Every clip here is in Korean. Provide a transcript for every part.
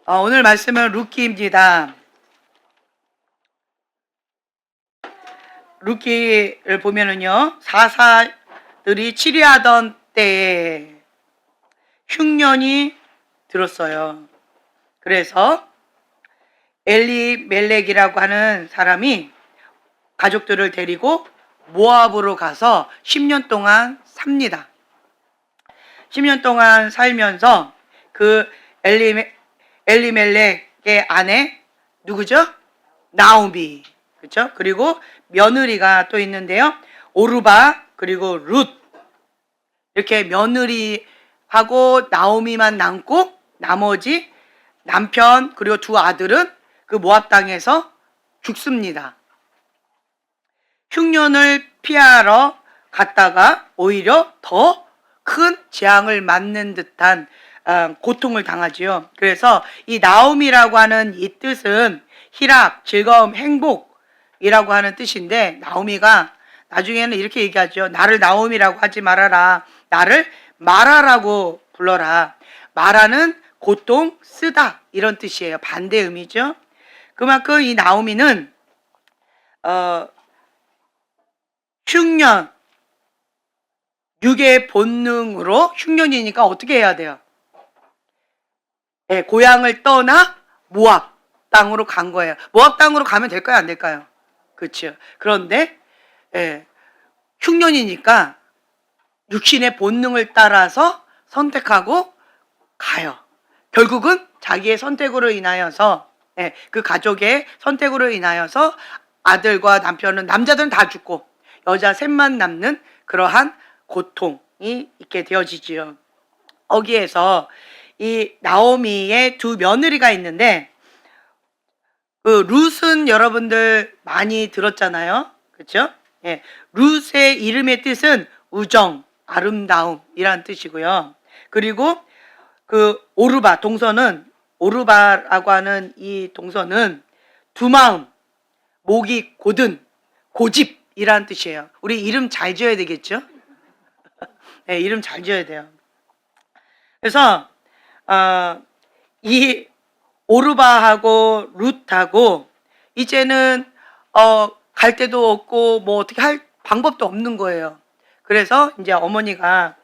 오늘 말씀은 룻기입니다. 룻기를 보면은요, 사사들이 치리하던 때에 흉년이 들었어요. 그래서 엘리멜렉이라고 하는 사람이 가족들을 데리고 모압으로 가서 10년 동안 삽니다. 10년 동안 살면서 그 엘리멜렉의 아내 누구죠? 나오미. 그렇죠? 그리고 며느리가 또 있는데요. 오르바 그리고 룻. 이렇게 며느리하고 나오미만 남고 나머지 남편 그리고 두 아들은 그 모압 땅에서 죽습니다. 흉년을 피하러 갔다가 오히려 더 큰 재앙을 맞는 듯한 고통을 당하지요. 그래서 이 나옴이라고 하는 이 뜻은 희락, 즐거움, 행복이라고 하는 뜻인데, 나오미가 나중에는 이렇게 얘기하죠. 나를 나오미라고 하지 말아라. 나를 마라라고 불러라. 마라는 고통, 쓰다 이런 뜻이에요. 반대 의미죠. 그만큼 이 나오미는 흉년, 육의 본능으로 흉년이니까 어떻게 해야 돼요? 네, 고향을 떠나 모압 땅으로 간 거예요. 모압 땅으로 가면 될까요? 안 될까요? 그렇죠. 그런데 흉년이니까 육신의 본능을 따라서 선택하고 가요. 결국은 자기의 선택으로 인하여서 그 가족의 선택으로 인하여서 아들과 남편은, 남자들은 다 죽고 여자 셋만 남는 그러한 고통이 있게 되어지지요. 거기에서 이 나오미의 두 며느리가 있는데, 그 룻은 여러분들 많이 들었잖아요. 그렇죠? 예, 룻의 이름의 뜻은 우정, 아름다움이란 뜻이고요. 그리고 그 오르바 동서는, 오르바라고 하는 이 동서는 두 마음, 목이 곧은, 고집이란 뜻이에요. 우리 이름 잘 지어야 되겠죠? 네, 이름 잘 지어야 돼요. 그래서 이 오르바하고 룻하고 이제는 갈 데도 없고 뭐 어떻게 할 방법도 없는 거예요. 그래서 이제 어머니가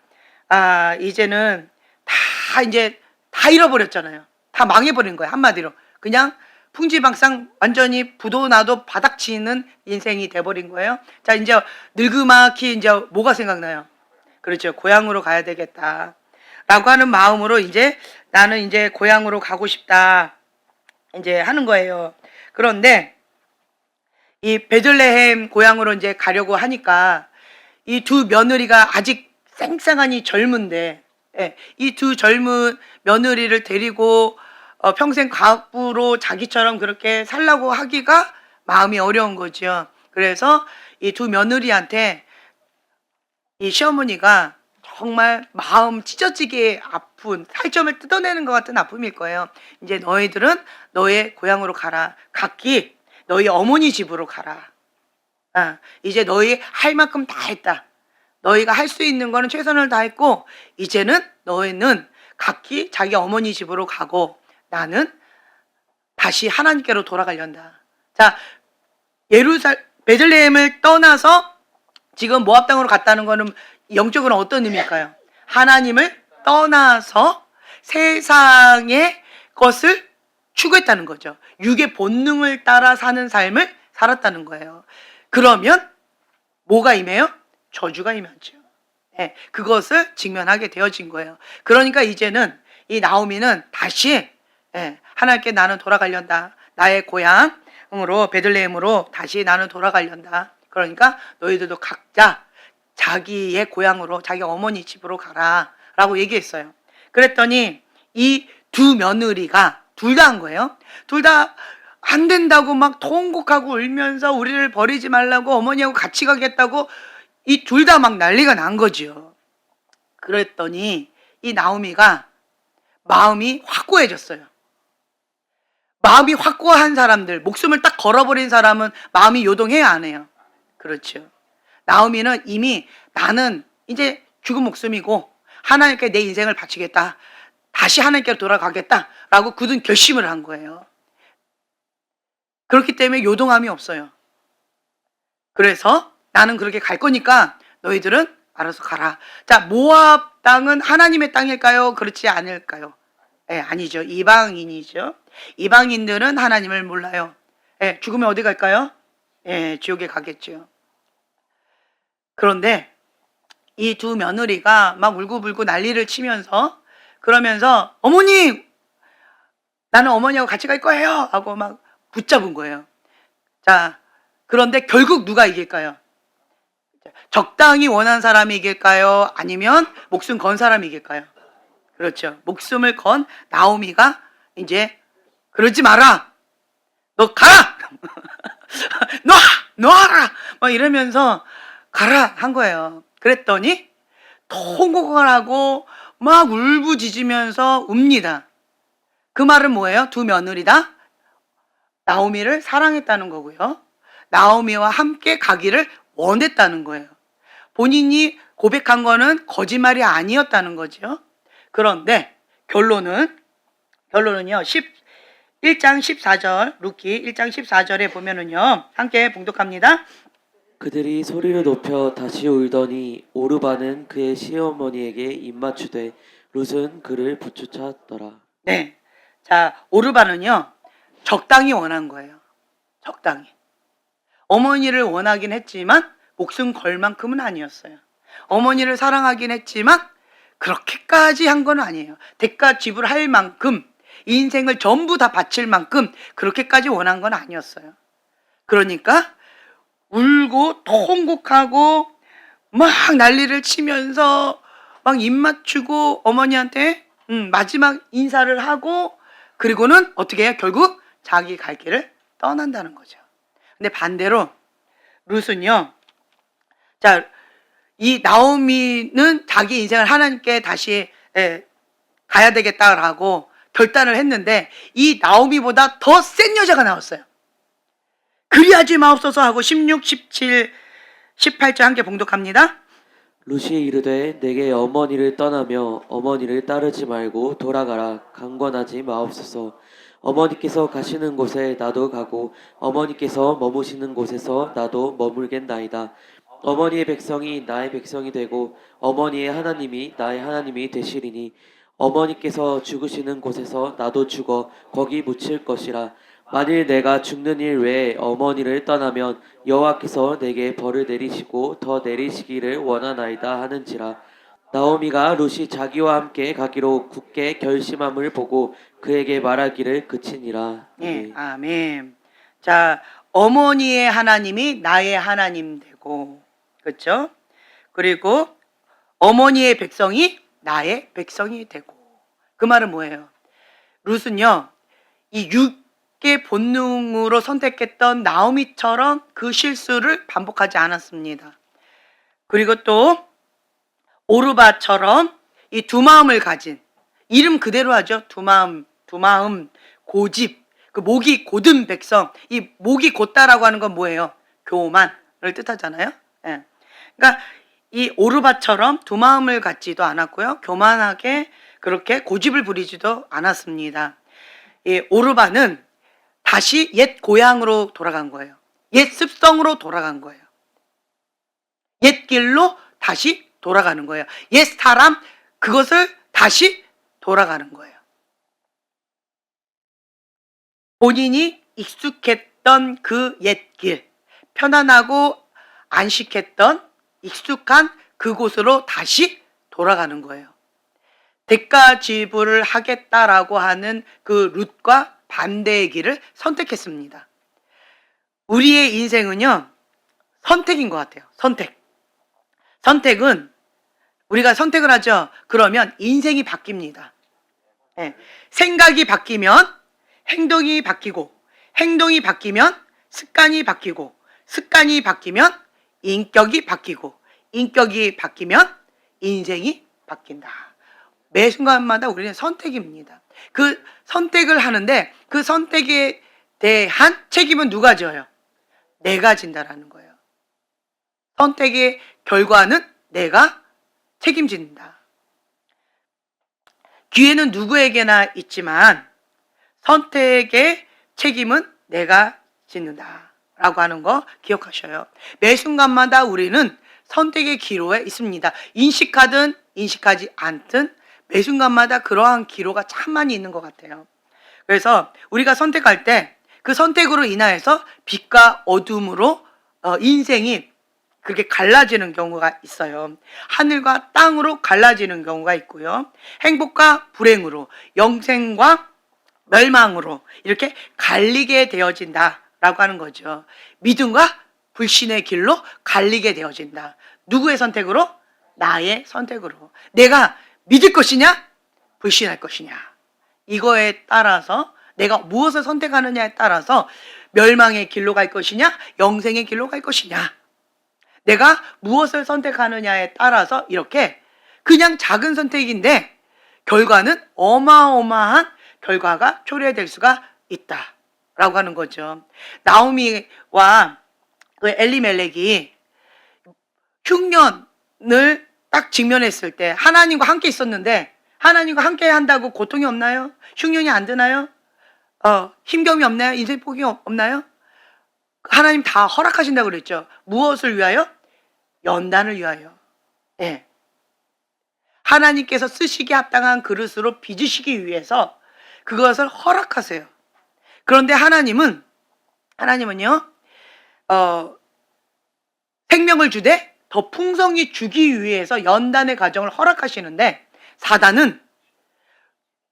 이제는 이제 다 잃어버렸잖아요. 다 망해버린 거예요. 한마디로 그냥 풍지박산 완전히 부도 나도 바닥치는 인생이 돼버린 거예요. 자, 이제 늙음하기 이제 뭐가 생각나요? 그렇죠. 고향으로 가야 되겠다 라고 하는 마음으로 이제 나는 이제 고향으로 가고 싶다 이제 하는 거예요. 그런데 이 베들레헴 고향으로 이제 가려고 하니까 이 두 며느리가 아직 쌩쌩하니 젊은데, 이 두 젊은 며느리를 데리고 평생 과부로 자기처럼 그렇게 살라고 하기가 마음이 어려운 거죠. 그래서 이 두 며느리한테 이 시어머니가 정말 마음 찢어지게 아픈, 살점을 뜯어내는 것 같은 아픔일 거예요. 이제 너희들은 너의 고향으로 가라. 각기 너희 어머니 집으로 가라. 이제 너희 할 만큼 다 했다. 너희가 할 수 있는 거는 최선을 다했고 이제는 너희는 각기 자기 어머니 집으로 가고 나는 다시 하나님께로 돌아가련다. 자, 베들레헴을 떠나서 지금 모압 땅으로 갔다는 거는 영적으로 어떤 의미일까요? 하나님을 떠나서 세상의 것을 추구했다는 거죠. 육의 본능을 따라 사는 삶을 살았다는 거예요. 그러면 뭐가 임해요? 저주가 임하죠. 그것을 직면하게 되어진 거예요. 그러니까 이제는 이 나오미는 다시 하나님께 나는 돌아가련다. 나의 고향으로 베들레헴으로 다시 나는 돌아가련다. 그러니까 너희들도 각자 자기의 고향으로, 자기 어머니 집으로 가라 라고 얘기했어요. 그랬더니 이 두 며느리가 둘 다 한 거예요. 둘 다 안 된다고 막 통곡하고 울면서 우리를 버리지 말라고, 어머니하고 같이 가겠다고 이 둘 다 막 난리가 난 거죠. 그랬더니 이 나오미가 마음이 확고해졌어요. 마음이 확고한 사람들, 목숨을 딱 걸어버린 사람은 마음이 요동해야 안 해요. 그렇죠. 나오미는 이미 나는 이제 죽은 목숨이고 하나님께 내 인생을 바치겠다. 다시 하나님께로 돌아가겠다라고 굳은 결심을 한 거예요. 그렇기 때문에 요동함이 없어요. 그래서 나는 그렇게 갈 거니까 너희들은 알아서 가라. 자, 모압 땅은 하나님의 땅일까요? 그렇지 않을까요? 아니죠. 이방인이죠. 이방인들은 하나님을 몰라요. 죽으면 어디 갈까요? 지옥에 가겠죠. 그런데 이 두 며느리가 막 울고불고 난리를 치면서 그러면서 어머님, 나는 어머니하고 같이 갈 거예요 하고 막 붙잡은 거예요. 자, 그런데 결국 누가 이길까요? 적당히 원한 사람이 이길까요? 아니면 목숨 건 사람이 이길까요? 그렇죠. 목숨을 건 나오미가 이제 그러지 마라. 너 가라. 놔라. 막 이러면서 가라 한 거예요. 그랬더니 통곡을 하고 막 울부짖으면서 웁니다. 그 말은 뭐예요? 두 며느리 다 나오미를 사랑했다는 거고요. 나오미와 함께 가기를 원했다는 거예요. 본인이 고백한 거는 거짓말이 아니었다는 거죠. 그런데 결론은요. 1장 14절, 루키 1장 14절에 보면은요. 함께 봉독합니다. 그들이 소리를 높여 다시 울더니 오르바는 그의 시어머니에게 입맞추되 룻은 그를 부추쳤더라. 네. 자, 오르바는요. 적당히 원한 거예요. 적당히. 어머니를 원하긴 했지만 목숨 걸 만큼은 아니었어요. 어머니를 사랑하긴 했지만 그렇게까지 한 건 아니에요. 대가 지불할 만큼 인생을 전부 다 바칠 만큼 그렇게까지 원한 건 아니었어요. 그러니까 울고 통곡하고 막 난리를 치면서 막 입맞추고 어머니한테 마지막 인사를 하고 그리고는 어떻게 해요? 결국 자기 갈 길을 떠난다는 거죠. 근데 반대로 룻은요. 자, 이 나오미는 자기 인생을 하나님께 다시 가야 되겠다라고 결단을 했는데 이 나오미보다 더 센 여자가 나왔어요. 그리하지 마옵소서 하고 16, 17, 18절 함께 봉독합니다. 룻이 이르되 내게 어머니를 떠나며 어머니를 따르지 말고 돌아가라. 강권하지 마옵소서. 어머니께서 가시는 곳에 나도 가고 어머니께서 머무시는 곳에서 나도 머물겠나이다. 어머니의 백성이 나의 백성이 되고 어머니의 하나님이 나의 하나님이 되시리니 어머니께서 죽으시는 곳에서 나도 죽어 거기 묻힐 것이라. 만일 내가 죽는 일 외에 어머니를 떠나면 여호와께서 내게 벌을 내리시고 더 내리시기를 원하나이다 하는지라. 나오미가 룻이 자기와 함께 가기로 굳게 결심함을 보고 그에게 말하기를 그치니라. 예, 아멘. 자, 어머니의 하나님이 나의 하나님 되고, 그렇죠? 그리고 어머니의 백성이 나의 백성이 되고. 그 말은 뭐예요? 룻은요, 이 육의 본능으로 선택했던 나오미처럼 그 실수를 반복하지 않았습니다. 그리고 또 오르바처럼 이 두 마음을 가진, 이름 그대로 하죠. 두 마음, 고집, 그 목이 곧은 백성. 이 목이 곧다라고 하는 건 뭐예요? 교만을 뜻하잖아요. 예. 그러니까 이 오르바처럼 두 마음을 갖지도 않았고요. 교만하게 그렇게 고집을 부리지도 않았습니다. 이 오르바는 다시 옛 고향으로 돌아간 거예요. 옛 습성으로 돌아간 거예요. 옛 길로 다시 돌아가는 거예요. 옛 사람, 그것을 다시 돌아가는 거예요. 본인이 익숙했던 그 옛길, 편안하고 안식했던 익숙한 그곳으로 다시 돌아가는 거예요. 대가 지불을 하겠다라고 하는 그 룻과 반대의 길을 선택했습니다. 우리의 인생은요, 선택인 것 같아요. 선택은 우리가 선택을 하죠. 그러면 인생이 바뀝니다. 네. 생각이 바뀌면 행동이 바뀌고, 행동이 바뀌면 습관이 바뀌고, 습관이 바뀌면 인격이 바뀌고, 인격이 바뀌면 인생이 바뀐다. 매 순간마다 우리는 선택입니다. 그 선택을 하는데 그 선택에 대한 책임은 누가 져요? 내가 진다라는 거예요. 선택의 결과는 내가 책임진다. 기회는 누구에게나 있지만 선택의 책임은 내가 짓는다라고 하는 거 기억하셔요. 매 순간마다 우리는 선택의 기로에 있습니다. 인식하든 인식하지 않든 매 순간마다 그러한 기로가 참 많이 있는 것 같아요. 그래서 우리가 선택할 때 그 선택으로 인하여서 빛과 어둠으로 인생이 그렇게 갈라지는 경우가 있어요. 하늘과 땅으로 갈라지는 경우가 있고요. 행복과 불행으로, 영생과 멸망으로 이렇게 갈리게 되어진다라고 하는 거죠. 믿음과 불신의 길로 갈리게 되어진다. 누구의 선택으로? 나의 선택으로. 내가 믿을 것이냐? 불신할 것이냐? 이거에 따라서 내가 무엇을 선택하느냐에 따라서 멸망의 길로 갈 것이냐? 영생의 길로 갈 것이냐? 내가 무엇을 선택하느냐에 따라서 이렇게 그냥 작은 선택인데 결과는 어마어마한 결과가 초래될 수가 있다라고 하는 거죠. 나오미와 그 엘리멜렉이 흉년을 딱 직면했을 때 하나님과 함께 있었는데 하나님과 함께 한다고 고통이 없나요? 흉년이 안 드나요? 힘겨움이 없나요? 인생 포기 없나요? 하나님 다 허락하신다고 그랬죠. 무엇을 위하여? 연단을 위하여. 예. 하나님께서 쓰시기에 합당한 그릇으로 빚으시기 위해서 그것을 허락하세요. 그런데 하나님은요, 생명을 주되 더 풍성히 주기 위해서 연단의 과정을 허락하시는데 사단은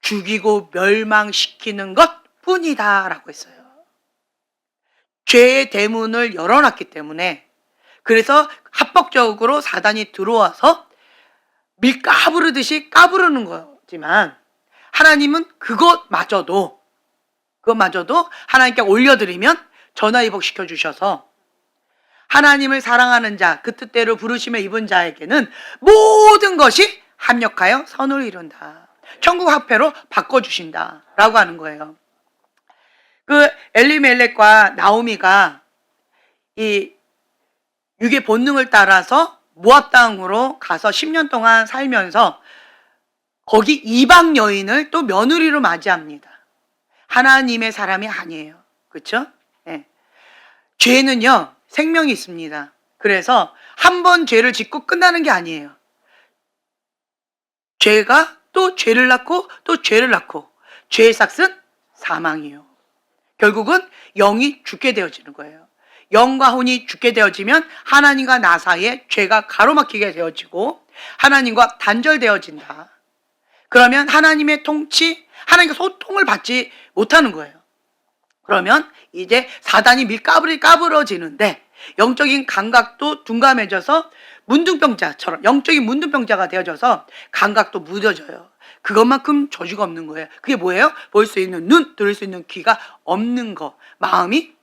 죽이고 멸망시키는 것 뿐이다라고 했어요. 죄의 대문을 열어놨기 때문에 그래서 합법적으로 사단이 들어와서 밀 까부르듯이 까부르는 거지만 하나님은 그것마저도 하나님께 올려드리면 전화위복 시켜주셔서 하나님을 사랑하는 자, 그 뜻대로 부르심에 입은 자에게는 모든 것이 합력하여 선을 이룬다. 천국 화폐로 바꿔주신다라고 하는 거예요. 그 엘리멜렉과 나오미가 이 육의 본능을 따라서 모압 땅으로 가서 10년 동안 살면서 거기 이방 여인을 또 며느리로 맞이합니다. 하나님의 사람이 아니에요. 그렇죠? 네. 죄는요, 생명이 있습니다. 그래서 한 번 죄를 짓고 끝나는 게 아니에요. 죄가 또 죄를 낳고 또 죄를 낳고 죄의 삭은 사망이에요. 결국은 영이 죽게 되어지는 거예요. 영과 혼이 죽게 되어지면 하나님과 나 사이에 죄가 가로막히게 되어지고 하나님과 단절되어진다. 그러면 하나님의 통치, 하나님과 소통을 받지 못하는 거예요. 그러면 이제 사단이 까부러지는데 영적인 감각도 둔감해져서 문둥병자처럼 영적인 문둥병자가 되어져서 감각도 무뎌져요. 그것만큼 저주가 없는 거예요. 그게 뭐예요? 볼 수 있는 눈, 들을 수 있는 귀가 없는 거. 마음이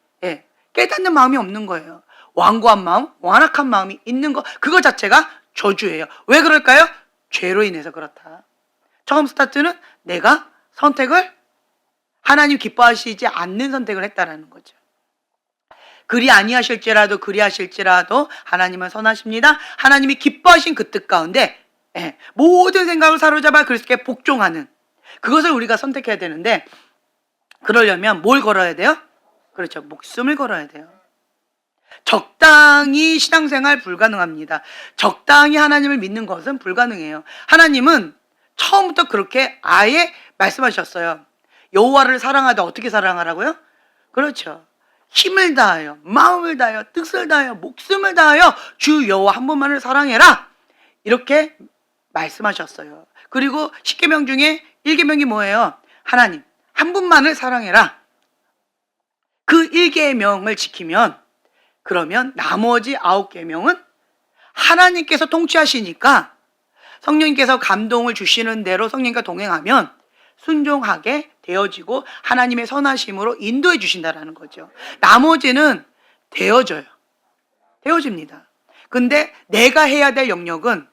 깨닫는 마음이 없는 거예요. 완고한 마음, 완악한 마음이 있는 거. 그거 자체가 저주예요. 왜 그럴까요? 죄로 인해서 그렇다. 처음 스타트는 내가 선택을 하나님 기뻐하시지 않는 선택을 했다라는 거죠. 그리 아니하실지라도 하나님은 선하십니다. 하나님이 기뻐하신 그 뜻 가운데 모든 생각을 사로잡아 그리스도께 복종하는 그것을 우리가 선택해야 되는데 그러려면 뭘 걸어야 돼요? 그렇죠. 목숨을 걸어야 돼요. 적당히 신앙생활 불가능합니다. 적당히 하나님을 믿는 것은 불가능해요. 하나님은 처음부터 그렇게 아예 말씀하셨어요. 여호와를 사랑하다 어떻게 사랑하라고요? 그렇죠. 힘을 다하여, 마음을 다하여, 뜻을 다하여, 목숨을 다하여 주 여호와 한 분만을 사랑해라. 이렇게 말씀하셨어요. 그리고 10계명 중에 1계명이 뭐예요? 하나님 한 분만을 사랑해라. 그 1계명을 지키면 그러면 나머지 9계명은 하나님께서 통치하시니까 성령님께서 감동을 주시는 대로 성령님과 동행하면 순종하게 되어지고 하나님의 선하심으로 인도해 주신다라는 거죠. 나머지는 되어져요. 되어집니다. 근데 내가 해야 될 영역은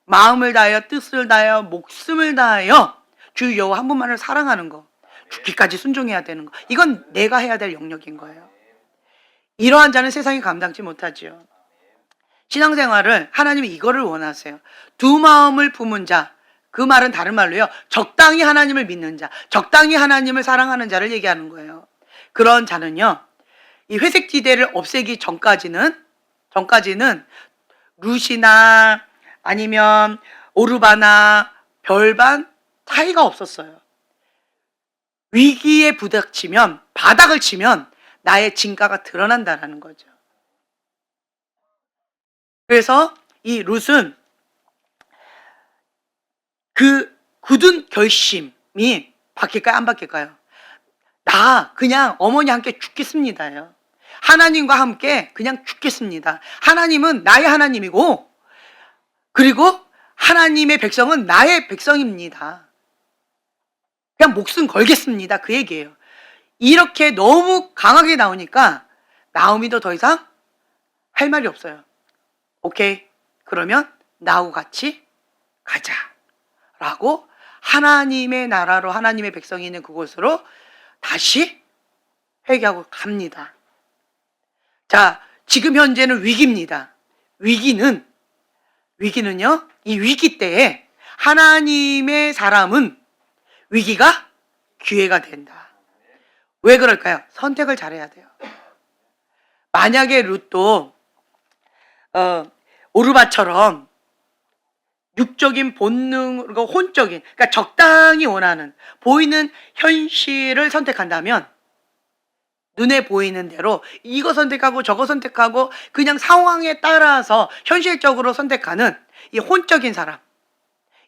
마음을 다하여 뜻을 다하여 목숨을 다하여 주 여호와 한 분만을 사랑하는 거. 죽기까지 순종해야 되는 거. 이건 내가 해야 될 영역인 거예요. 이러한 자는 세상이 감당치 못하지요. 신앙생활을 하나님이 이거를 원하세요. 두 마음을 품은 자, 그 말은 다른 말로요. 적당히 하나님을 믿는 자, 적당히 하나님을 사랑하는 자를 얘기하는 거예요. 그런 자는요. 이 회색 지대를 없애기 전까지는 룻이나 아니면 오르바나 별반 차이가 없었어요. 위기에 부닥치면, 바닥을 치면 나의 진가가 드러난다는 거죠. 그래서 이 룻은 그 굳은 결심이 바뀔까요? 안 바뀔까요? 나 그냥 어머니 함께 죽겠습니다요. 하나님과 함께 그냥 죽겠습니다. 하나님은 나의 하나님이고, 그리고 하나님의 백성은 나의 백성입니다. 그냥 목숨 걸겠습니다. 그 얘기예요. 이렇게 너무 강하게 나오니까 나오미도 더 이상 할 말이 없어요. 오케이, 그러면 나하고 같이 가자 라고 하나님의 나라로, 하나님의 백성이 있는 그곳으로 다시 회개하고 갑니다. 자, 지금 현재는 위기입니다. 위기는요, 이 위기 때에 하나님의 사람은 위기가 기회가 된다. 왜 그럴까요? 선택을 잘해야 돼요. 만약에 룻도 오르바처럼 육적인 본능, 그리고 혼적인, 그러니까 적당히 원하는, 보이는 현실을 선택한다면, 눈에 보이는 대로 이거 선택하고 저거 선택하고 그냥 상황에 따라서 현실적으로 선택하는 이 혼적인 사람,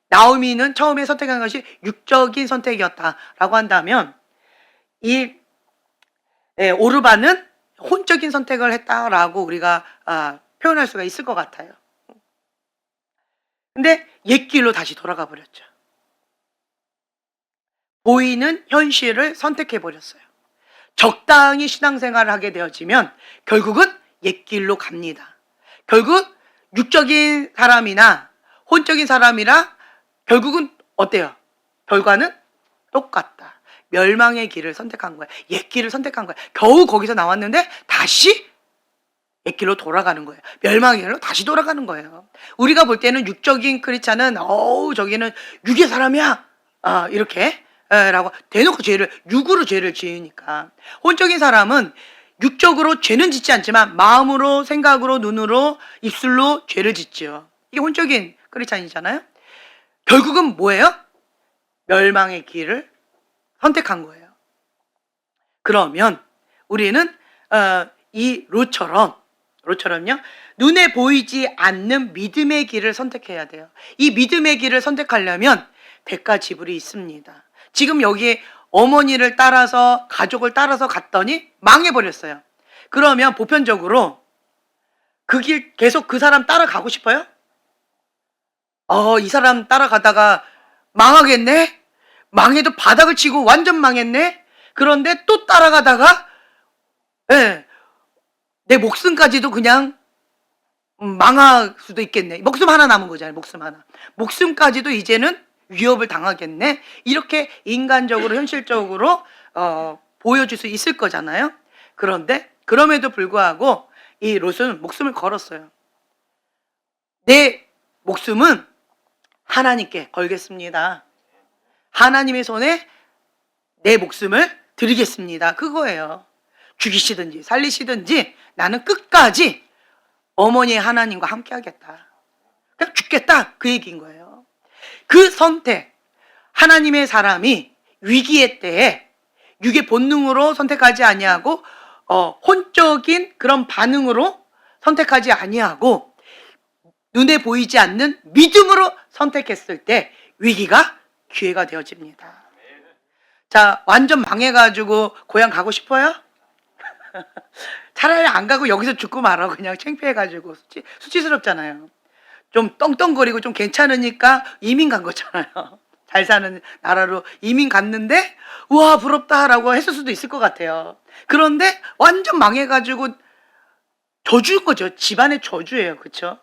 나오미는 처음에 선택한 것이 육적인 선택이었다라고 한다면, 이 오르바는 혼적인 선택을 했다라고 우리가 표현할 수가 있을 것 같아요. 근데 옛길로 다시 돌아가 버렸죠. 보이는 현실을 선택해 버렸어요. 적당히 신앙생활을 하게 되어지면 결국은 옛길로 갑니다. 결국 육적인 사람이나 혼적인 사람이나 결국은 어때요? 결과는 똑같다. 멸망의 길을 선택한 거예요. 옛길을 선택한 거예요. 겨우 거기서 나왔는데 다시 옛길로 돌아가는 거예요. 멸망의 길로 다시 돌아가는 거예요. 우리가 볼 때는 육적인 크리스찬은 저기는 육의 사람이야 이렇게 라고 대놓고 육으로 죄를 지으니까, 혼적인 사람은 육적으로 죄는 짓지 않지만 마음으로, 생각으로, 눈으로, 입술로 죄를 짓죠. 이게 혼적인 크리스찬이잖아요. 결국은 뭐예요? 멸망의 길을 선택한 거예요. 그러면 우리는 이 롯처럼요, 눈에 보이지 않는 믿음의 길을 선택해야 돼요. 이 믿음의 길을 선택하려면 대가 지불이 있습니다. 지금 여기에 어머니를 따라서, 가족을 따라서 갔더니 망해버렸어요. 그러면 보편적으로 그 길 계속 그 사람 따라가고 싶어요? 이 사람 따라가다가 망하겠네? 망해도 바닥을 치고 완전 망했네? 그런데 또 따라가다가 내 목숨까지도 그냥 망할 수도 있겠네. 목숨 하나 남은 거잖아요. 목숨 하나. 목숨까지도 이제는 위협을 당하겠네. 이렇게 인간적으로, 현실적으로 보여줄 수 있을 거잖아요. 그런데 그럼에도 불구하고 이 롯은 목숨을 걸었어요. 내 목숨은 하나님께 걸겠습니다. 하나님의 손에 내 목숨을 드리겠습니다. 그거예요. 죽이시든지 살리시든지 나는 끝까지 어머니의 하나님과 함께 하겠다. 그냥 죽겠다. 그 얘기인 거예요. 그 선택, 하나님의 사람이 위기의 때에 육의 본능으로 선택하지 아니하고 혼적인 그런 반응으로 선택하지 아니하고 눈에 보이지 않는 믿음으로 선택했을 때 위기가 기회가 되어집니다. 자, 완전 망해가지고 고향 가고 싶어요? 차라리 안 가고 여기서 죽고 말아. 그냥 창피해가지고 수치스럽잖아요. 좀 떵떵거리고 좀 괜찮으니까 이민 간 거잖아요. 잘 사는 나라로 이민 갔는데 우와 부럽다라고 했을 수도 있을 것 같아요. 그런데 완전 망해가지고 저주인 거죠. 집안의 저주예요. 그렇죠?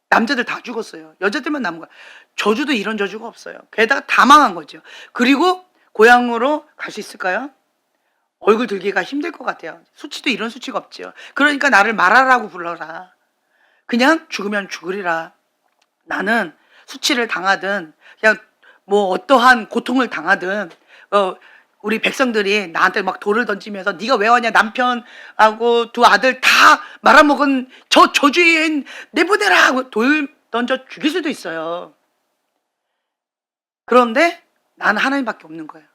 남자들 다 죽었어요. 여자들만 남은 거야. 저주도 이런 저주가 없어요. 게다가 다 망한 거죠. 그리고 고향으로 갈 수 있을까요? 얼굴 들기가 힘들 것 같아요. 수치도 이런 수치가 없죠. 그러니까 나를 말하라고 불러라. 그냥 죽으면 죽으리라. 나는 수치를 당하든 그냥 뭐 어떠한 고통을 당하든 우리 백성들이 나한테 막 돌을 던지면서 네가 왜 왔냐, 남편하고 두 아들 다 말아먹은 저 저주인 내보내라 하고 돌 던져 죽일 수도 있어요. 그런데 나는 하나님밖에 없는 거예요.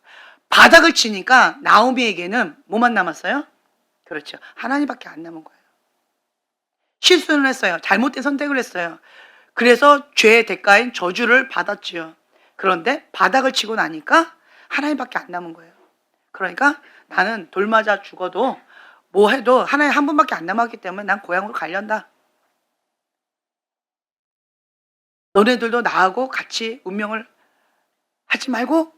바닥을 치니까 나오미에게는 뭐만 남았어요? 그렇죠. 하나님밖에 안 남은 거예요. 실수는 했어요. 잘못된 선택을 했어요. 그래서 죄의 대가인 저주를 받았지요. 그런데 바닥을 치고 나니까 하나님밖에 안 남은 거예요. 그러니까 나는 돌 맞아 죽어도 뭐 해도 하나님 한 분밖에 안 남았기 때문에 난 고향으로 가련다. 너네들도 나하고 같이 운명을 하지 말고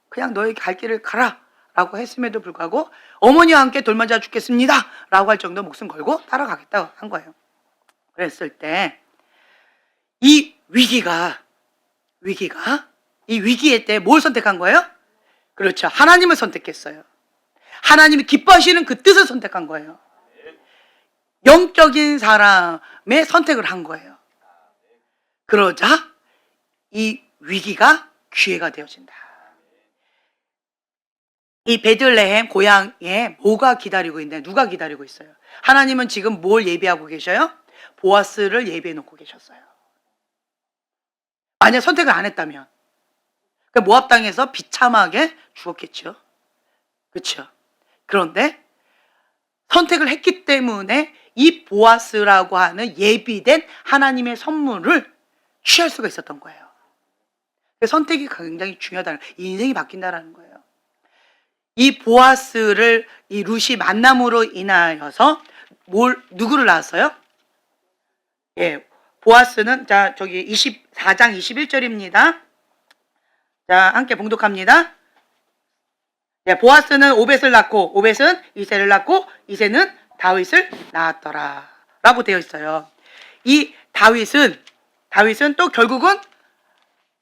그냥 너의 갈 길을 가라 라고 했음에도 불구하고 어머니와 함께 돌 맞아 죽겠습니다 라고 할 정도 목숨 걸고 따라가겠다고 한 거예요. 그랬을 때 이 위기의 때 뭘 선택한 거예요? 그렇죠. 하나님을 선택했어요. 하나님이 기뻐하시는 그 뜻을 선택한 거예요. 영적인 사람의 선택을 한 거예요. 그러자 이 위기가 기회가 되어진다. 이 베들레헴 고향에 뭐가 기다리고 있는데 누가 기다리고 있어요? 하나님은 지금 뭘 예비하고 계셔요? 보아스를 예비해 놓고 계셨어요. 만약 선택을 안 했다면 모압 땅에서 비참하게 죽었겠죠. 그렇죠. 그런데 선택을 했기 때문에 이 보아스라고 하는 예비된 하나님의 선물을 취할 수가 있었던 거예요. 선택이 굉장히 중요하다는, 인생이 바뀐다라는 거예요. 이 보아스를 이 룻이 만남으로 인하여서 누구를 낳았어요? 예, 보아스는 자 저기 24장 21절입니다. 자, 함께 봉독합니다. 네, 보아스는 오벳을 낳고 오벳은 이새를 낳고 이새는 다윗을 낳았더라 라고 되어 있어요. 이 다윗은 또 결국은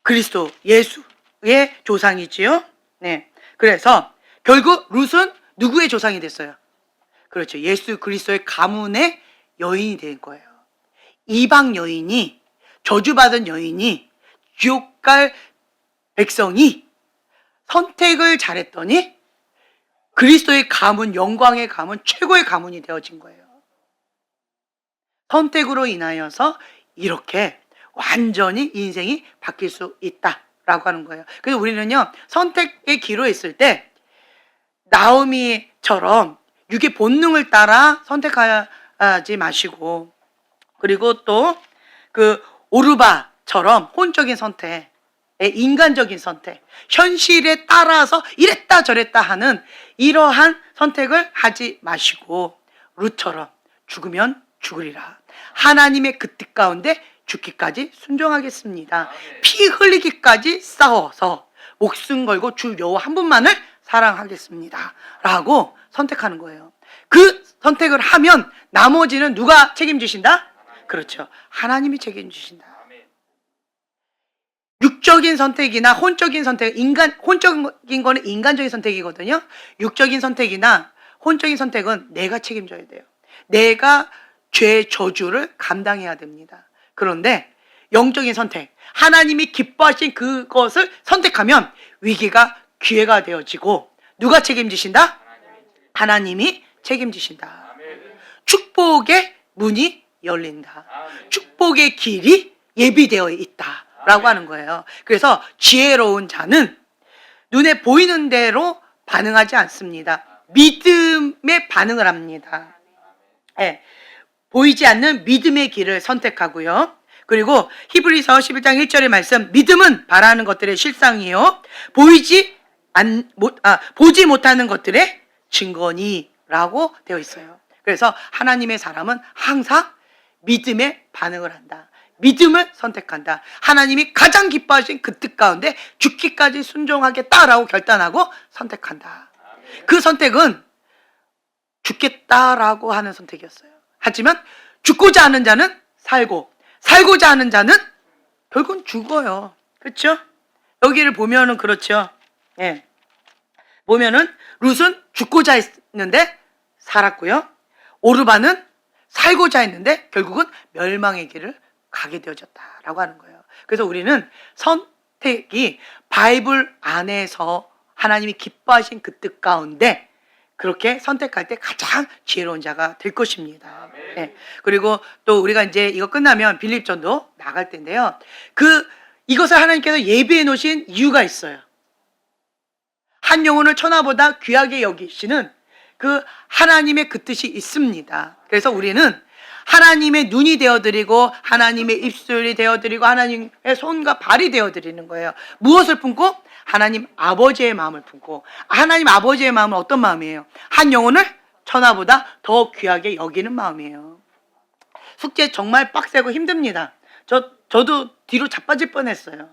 그리스도 예수의 조상이지요. 네, 그래서 결국 룻은 누구의 조상이 됐어요? 그렇죠. 예수 그리스도의 가문의 여인이 된 거예요. 이방 여인이, 저주받은 여인이, 지옥 갈 백성이 선택을 잘했더니 그리스도의 가문, 영광의 가문, 최고의 가문이 되어진 거예요. 선택으로 인하여서 이렇게 완전히 인생이 바뀔 수 있다라고 하는 거예요. 그래서 우리는요, 선택의 기로 있을 때 나오미처럼 육의 본능을 따라 선택하지 마시고, 그리고 또 그 오르바처럼 혼적인 선택, 인간적인 선택, 현실에 따라서 이랬다 저랬다 하는 이러한 선택을 하지 마시고 룻처럼 죽으면 죽으리라. 하나님의 그 뜻 가운데 죽기까지 순종하겠습니다. 피 흘리기까지 싸워서 목숨 걸고 주 여호와 한 분만을 사랑하겠습니다 라고 선택하는 거예요. 그 선택을 하면 나머지는 누가 책임지신다? 그렇죠. 하나님이 책임지신다. 육적인 선택이나 혼적인 선택, 혼적인 거는 인간적인 선택이거든요. 육적인 선택이나 혼적인 선택은 내가 책임져야 돼요. 내가 죄의 저주를 감당해야 됩니다. 그런데 영적인 선택, 하나님이 기뻐하신 그것을 선택하면 위기가 기회가 되어지고 누가 책임지신다? 하나님이 책임지신다. 축복의 문이 열린다. 축복의 길이 예비되어 있다 라고 하는 거예요. 그래서 지혜로운 자는 눈에 보이는 대로 반응하지 않습니다. 믿음에 반응을 합니다. 네. 보이지 않는 믿음의 길을 선택하고요. 그리고 히브리서 11장 1절의 말씀, 믿음은 바라는 것들의 실상이요 보지 못하는 것들의 증거니라고 되어 있어요. 그래서 하나님의 사람은 항상 믿음에 반응을 한다. 믿음을 선택한다. 하나님이 가장 기뻐하신 그 뜻 가운데 죽기까지 순종하겠다라고 결단하고 선택한다. 그 선택은 죽겠다라고 하는 선택이었어요. 하지만 죽고자 하는 자는 살고, 살고자 하는 자는 결국은 죽어요. 그렇죠? 여기를 보면은 그렇죠. 예. 보면은 룻은 죽고자 했는데 살았고요. 오르바는 살고자 했는데 결국은 멸망의 길을 가게 되어졌다라고 하는 거예요. 그래서 우리는 선택이 바이블 안에서 하나님이 기뻐하신 그 뜻 가운데 그렇게 선택할 때 가장 지혜로운 자가 될 것입니다. 네. 그리고 또 우리가 이제 이거 끝나면 빌립전도 나갈 텐데요. 이것을 하나님께서 예비해 놓으신 이유가 있어요. 한 영혼을 천하보다 귀하게 여기시는 그 하나님의 그 뜻이 있습니다. 그래서 우리는 하나님의 눈이 되어드리고 하나님의 입술이 되어드리고 하나님의 손과 발이 되어드리는 거예요. 무엇을 품고? 하나님 아버지의 마음을 품고. 하나님 아버지의 마음은 어떤 마음이에요? 한 영혼을 천하보다 더 귀하게 여기는 마음이에요. 숙제 정말 빡세고 힘듭니다. 저도 뒤로 자빠질 뻔했어요.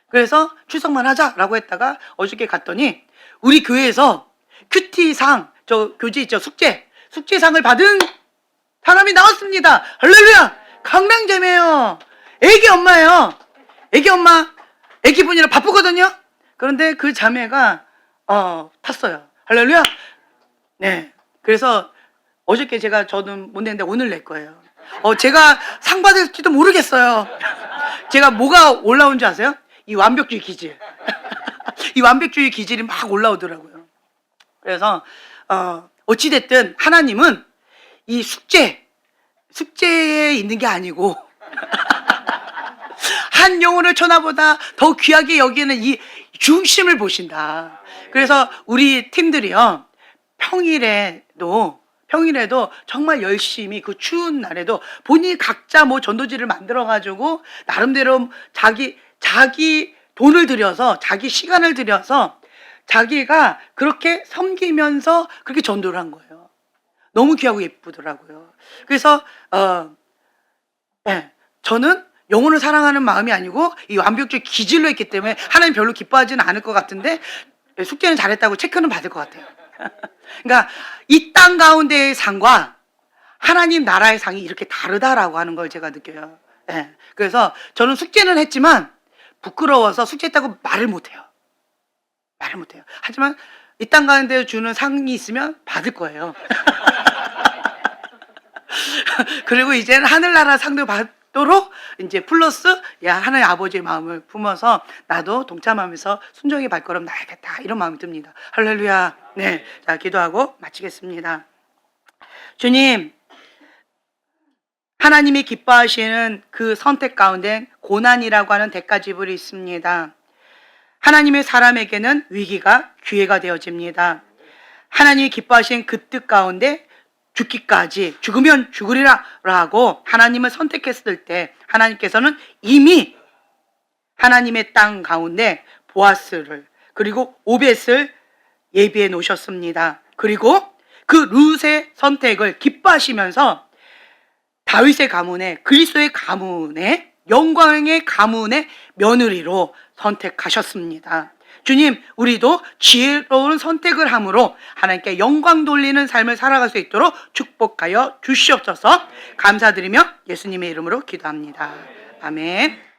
그래서 출석만 하자라고 했다가 어저께 갔더니 우리 교회에서 큐티상, 저 교재 있죠, 숙제상을 받은 사람이 나왔습니다. 할렐루야! 강당잼이에요. 애기 엄마예요. 애기 엄마, 애기 분이라 바쁘거든요. 그런데 그 자매가 탔어요. 할렐루야! 네. 그래서 어저께 저는 못 냈는데 오늘 낼 거예요. 제가 상 받을지도 모르겠어요. 제가 뭐가 올라온 줄 아세요? 이 완벽주의 기질. 이 완벽주의 기질이 막 올라오더라고요. 그래서 어찌됐든 하나님은 이 숙제에 있는 게 아니고 한 영혼을 천하보다 더 귀하게 여기는 이 중심을 보신다. 그래서 우리 팀들이요, 평일에도 정말 열심히 그 추운 날에도 본인이 각자 뭐 전도지를 만들어가지고 나름대로 자기 돈을 들여서 자기 시간을 들여서 자기가 그렇게 섬기면서 그렇게 전도를 한 거예요. 너무 귀하고 예쁘더라고요. 그래서 네, 저는 영혼을 사랑하는 마음이 아니고 이 완벽주의 기질로 했기 때문에 하나님 별로 기뻐하지는 않을 것 같은데 숙제는 잘했다고 체크는 받을 것 같아요. 그러니까 이 땅 가운데의 상과 하나님 나라의 상이 이렇게 다르다라고 하는 걸 제가 느껴요. 네, 그래서 저는 숙제는 했지만 부끄러워서 숙제했다고 말을 못해요. 하지만 이 땅 가운데 주는 상이 있으면 받을 거예요. 그리고 이제는 하늘나라 상도 받도록 이제 플러스 하나님 아버지의 마음을 품어서 나도 동참하면서 순종의 발걸음 나야겠다, 이런 마음이 듭니다. 할렐루야. 네, 자 기도하고 마치겠습니다. 주님, 하나님이 기뻐하시는 그 선택 가운데 고난이라고 하는 대가지불이 있습니다. 하나님의 사람에게는 위기가 기회가 되어집니다. 하나님이 기뻐하신 그 뜻 가운데 죽기까지, 죽으면 죽으리라 라고 하나님을 선택했을 때 하나님께서는 이미 하나님의 땅 가운데 보아스를 그리고 오벳을 예비해 놓으셨습니다. 그리고 그 룻의 선택을 기뻐하시면서 다윗의 가문에, 그리스도의 가문에, 영광의 가문의 며느리로 선택하셨습니다. 주님, 우리도 지혜로운 선택을 함으로 하나님께 영광 돌리는 삶을 살아갈 수 있도록 축복하여 주시옵소서. 감사드리며 예수님의 이름으로 기도합니다. 아멘.